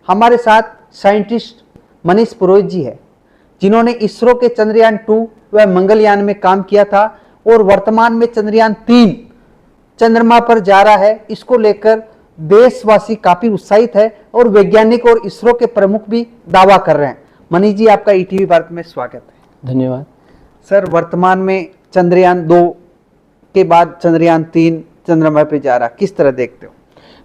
हमारे साथ साइंटिस्ट मनीष पुरोहित जी है, जिन्होंने इसरो के चंद्रयान 2 व मंगलयान में काम किया था और वर्तमान में चंद्रयान 3 चंद्रमा पर जा रहा है। इसको लेकर देशवासी काफी उत्साहित है और वैज्ञानिक और इसरो के प्रमुख भी दावा कर रहे हैं। मनीष जी, आपका ईटीवी भारत में स्वागत है। धन्यवाद सर, वर्तमान में चंद्रयान 2 के बाद चंद्रयान 3 चंद्रमा पे जा रहा, किस तरह देखते हो?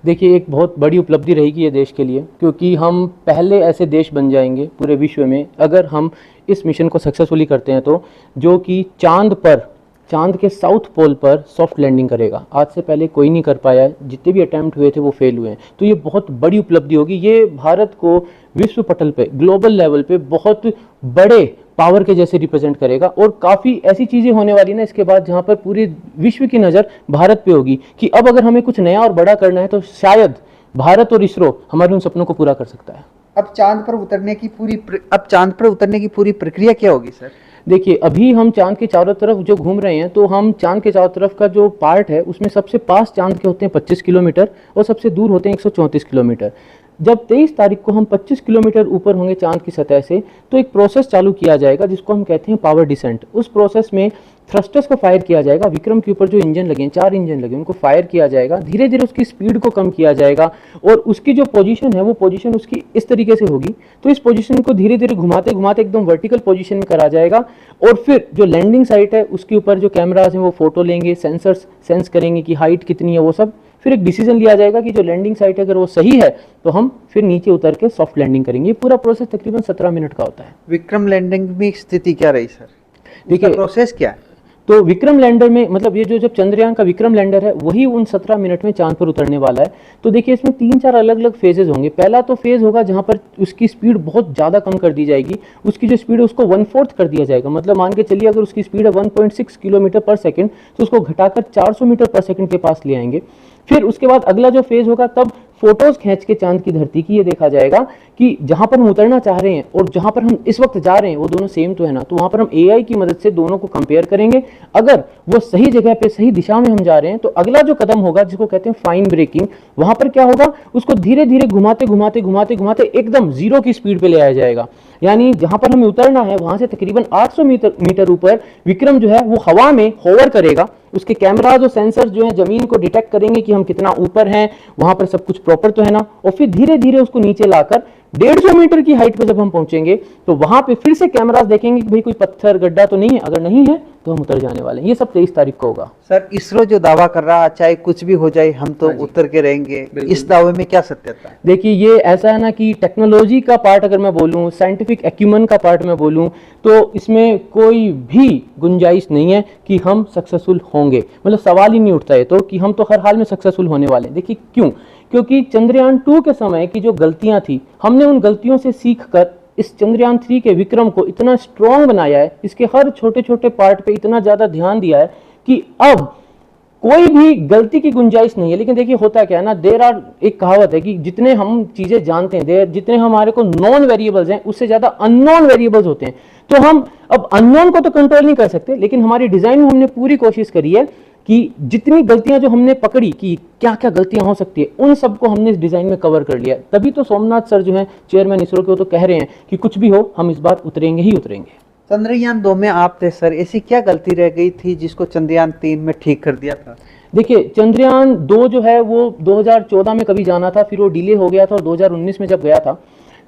देखिए, एक बहुत बड़ी उपलब्धि रहेगी ये देश के लिए, क्योंकि हम पहले ऐसे देश बन जाएंगे पूरे विश्व में अगर हम इस मिशन को सक्सेसफुली करते हैं, तो जो कि चांद के साउथ पोल पर सॉफ्ट लैंडिंग करेगा। आज से पहले कोई नहीं कर पाया है, जितने भी अटैम्प्ट हुए थे वो फेल हुए हैं। तो ये बहुत बड़ी उपलब्धि होगी। ये भारत को विश्व पटल पे, ग्लोबल लेवल पे बहुत बड़े पावर के जैसे रिप्रेजेंट करेगा और काफ़ी ऐसी चीज़ें होने वाली ना इसके बाद, जहाँ पर पूरे विश्व की नज़र भारत पे होगी कि अब अगर हमें कुछ नया और बड़ा करना है तो शायद भारत और इसरो हमारे उन सपनों को पूरा कर सकता है। अब चांद पर उतरने की पूरी प्रक्रिया क्या होगी सर? देखिए, अभी हम चांद के चारों तरफ जो घूम रहे हैं, तो हम चांद के चारों तरफ का जो पार्ट है उसमें सबसे पास चांद के होते हैं 25 किलोमीटर और सबसे दूर होते हैं 134 किलोमीटर। जब 23 तारीख को हम 25 किलोमीटर ऊपर होंगे चांद की सतह से, तो एक प्रोसेस चालू किया जाएगा जिसको हम कहते हैं पावर डिसेंट। उस प्रोसेस में थ्रस्टर्स को फायर किया जाएगा। विक्रम के ऊपर जो इंजन लगे हैं, 4 इंजन लगे, उनको फायर किया जाएगा। धीरे धीरे उसकी स्पीड को कम किया जाएगा और उसकी जो पोजीशन है वो पोजीशन उसकी इस तरीके से होगी। तो इस पोजीशन को धीरे धीरे घुमाते घुमाते एकदम वर्टिकल पोजीशन में करा जाएगा और फिर जो लैंडिंग साइट है उसके ऊपर जो कैमराज हैं वो फोटो लेंगे, सेंसर्स सेंस करेंगे कि हाइट कितनी है वो सब। फिर एक डिसीजन लिया जाएगा कि जो लैंडिंग साइट है अगर वो सही है तो हम फिर नीचे उतर के सॉफ्ट लैंडिंग करेंगे। ये पूरा प्रोसेस तकरीबन 17 मिनट का होता है। विक्रम लैंडिंग में स्थिति क्या रही सर? देखिए, प्रोसेस क्या है? तो विक्रम लैंडर में, मतलब ये जो जब चंद्रयान का विक्रम लैंडर है वही उन 17 मिनट में चांद पर उतरने वाला है। तो देखिए, इसमें 3-4 अलग अलग फेजेस होंगे। पहला तो फेज होगा जहां पर उसकी स्पीड बहुत ज़्यादा कम कर दी जाएगी। उसकी जो स्पीड है उसको 1/4 कर दिया जाएगा। मतलब मान के चलिए अगर उसकी स्पीड है 1.6 किलोमीटर पर सेकंड, तो उसको घटाकर 400 मीटर पर सेकंड के पास ले आएंगे। फिर उसके बाद अगला जो फेज होगा, तब फोटोज खींच के चांद की धरती की ये देखा जाएगा कि जहां पर हम उतरना चाह रहे हैं और जहां पर हम इस वक्त जा रहे हैं वो दोनों सेम तो है ना। तो वहां पर हम एआई की मदद से दोनों को कंपेयर करेंगे। अगर वो सही जगह पे, सही दिशा में हम जा रहे हैं, तो अगला जो कदम होगा जिसको कहते हैं फाइन ब्रेकिंग, वहां पर क्या होगा, उसको धीरे धीरे घुमाते घुमाते घुमाते घुमाते एकदम 0 की स्पीड पे ले आया जाएगा। यानी जहां पर हमें उतरना है वहां से तकरीबन 800 मीटर ऊपर विक्रम जो है वो हवा में होवर करेगा। उसके कैमराज और सेंसर्स जो है जमीन को डिटेक्ट करेंगे कि हम कितना ऊपर हैं, वहां पर सब कुछ प्रॉपर तो है ना। और फिर धीरे धीरे उसको नीचे लाकर 150 मीटर की हाइट पे जब हम पहुंचेंगे तो वहां पे फिर से कैमरास देखेंगे कि भाई कोई पत्थर गड्ढा तो नहीं है। अगर नहीं है तो हम उतर जाने वाले हैं। ये सब 23 तारीख को होगा। सर, इसरो जो दावा कर रहा है चाहे कुछ भी हो जाए हम तो उतर के रहेंगे, इस दावे में क्या सत्यता है? देखिए, ये ऐसा है ना कि टेक्नोलॉजी का पार्ट अगर मैं बोलूं, साइंटिफिक एक्यूमेन का पार्ट मैं बोलूं, तो इसमें कोई भी गुंजाइश नहीं है कि हम सक्सेसफुल होंगे। मतलब सवाल ही नहीं उठता है तो कि हम तो हर हाल में सक्सेसफुल होने वाले हैं। देखिए क्यों? क्योंकि चंद्रयान 2 के समय की जो गलतियां थी, हमने उन गलतियों से सीखकर इस चंद्रयान 3 के विक्रम को इतना स्ट्रॉन्ग बनाया है, इसके हर छोटे छोटे पार्ट पे इतना ज्यादा ध्यान दिया है कि अब कोई भी गलती की गुंजाइश नहीं है। लेकिन देखिए होता क्या है ना, एक कहावत है कि जितने हम चीजें जानते हैं, जितने हमारे को नॉन वेरिएबल्स हैं, उससे ज्यादा अननोन वेरिएबल्स होते हैं। तो हम अब अननोन को तो कंट्रोल नहीं कर सकते, लेकिन हमारी डिजाइन में हमने पूरी कोशिश करी है कि जितनी गलतियां जो हमने पकड़ी कि क्या क्या गलतियां हो सकती है, उन सबको हमने इस डिजाइन में कवर कर लिया। तभी तो सोमनाथ सर जो हैं चेयरमैन इसरो के, वो तो कह रहे हैं कि कुछ भी हो हम इस बार उतरेंगे ही उतरेंगे। चंद्रयान 2 में आप थे सर, ऐसी क्या गलती रह गई थी जिसको चंद्रयान 3 में ठीक कर दिया था? देखिए, चंद्रयान 2 जो है वो 2014 में कभी जाना था, फिर वो डिले हो गया था और 2019 में जब गया था,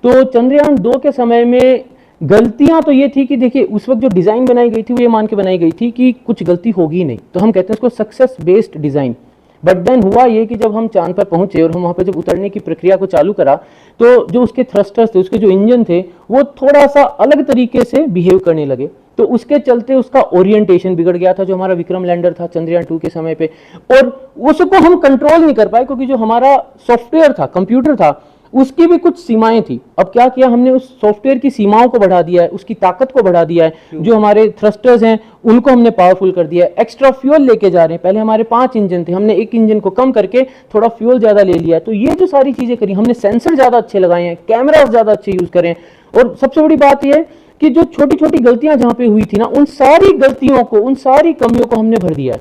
तो चंद्रयान 2 के समय में गलतियां तो ये थी कि देखिए उस वक्त जो डिजाइन बनाई गई थी वो ये मान के बनाई गई थी कि कुछ गलती होगी नहीं, तो हम कहते हैं उसको success based design. But then हुआ ये कि जब हम चांद पर पहुंचे और हम वहां पर जब उतरने की प्रक्रिया को चालू करा, तो जो उसके थ्रस्टर्स थे, उसके जो इंजन थे, वो थोड़ा सा अलग तरीके से बिहेव करने लगे। तो उसके चलते उसका ओरिएंटेशन बिगड़ गया था, जो हमारा विक्रम लैंडर था चंद्रयान 2 के समय पे, और उसको हम कंट्रोल नहीं कर पाए क्योंकि जो हमारा सॉफ्टवेयर था, कंप्यूटर था, उसकी भी कुछ सीमाएं थी। अब क्या किया हमने, उस सॉफ्टवेयर की सीमाओं को बढ़ा दिया है, उसकी ताकत को बढ़ा दिया है। जो हमारे थ्रस्टर्स हैं उनको हमने पावरफुल कर दिया है, एक्स्ट्रा फ्यूल लेके जा रहे हैं। पहले हमारे 5 इंजन थे, हमने एक इंजन को कम करके थोड़ा फ्यूल ज्यादा ले लिया है। तो ये जो सारी चीजें करी हमने, सेंसर ज्यादा अच्छे लगाए हैं, कैमरा ज्यादा अच्छे यूज करें, और सबसे बड़ी बात यह कि जो छोटी छोटी गलतियां जहां पे हुई थी ना, उन सारी गलतियों को, उन सारी कमियों को हमने भर दिया है।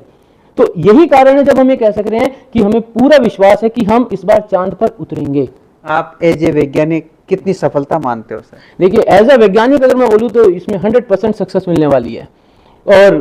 तो यही कारण है जब हम ये कह सक रहे हैं कि हमें पूरा विश्वास है कि हम इस बार चांद पर उतरेंगे। आप एज ए वैज्ञानिक कितनी सफलता मानते हो सर? देखिए एज अ वैज्ञानिक अगर मैं बोलूँ तो इसमें 100% सक्सेस मिलने वाली है। और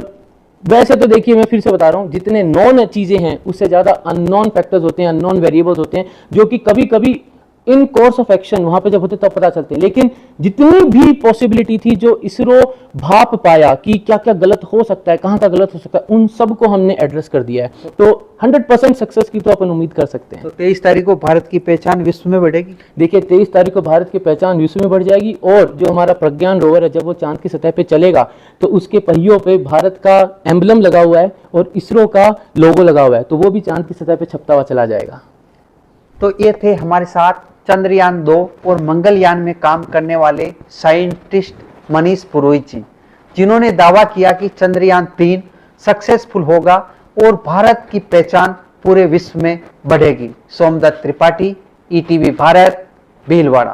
वैसे तो देखिए मैं फिर से बता रहा हूँ, जितने नॉन चीज़ें हैं उससे ज़्यादा अननोन फैक्टर्स होते हैं, अननोन वेरिएबल्स होते हैं, जो कि कभी कभी इन कोर्स ऑफ एक्शन वहां पे जब होते तब पता चलते हैं। लेकिन जितनी भी पॉसिबिलिटी थी जो इसरो भाप पाया कि क्या क्या गलत हो सकता है, कहाँ का गलत हो सकता है, उन सब को हमने एड्रेस कर दिया है। तो 100% सक्सेस की तो अपन उम्मीद कर सकते हैं। तो 23 तारीख को भारत की पहचान विश्व में बढ़ेगी। देखिए 23 तारीख को भारत की पहचान विश्व में बढ़ जाएगी, और जो हमारा प्रज्ञान रोवर है जब वो चांद की सतह पे चलेगा तो उसके पहियों पे भारत का एम्बलम लगा हुआ है और इसरो का लोगो लगा हुआ है, तो वो भी चांद की सतह पे छपता हुआ चला जाएगा। तो ये थे हमारे साथ चंद्रयान 2 और मंगलयान में काम करने वाले साइंटिस्ट मनीष पुरोहित जी, जिन्होंने दावा किया कि चंद्रयान 3 सक्सेसफुल होगा और भारत की पहचान पूरे विश्व में बढ़ेगी। सोमदत्त त्रिपाठी, ईटीवी भारत, भीलवाड़ा।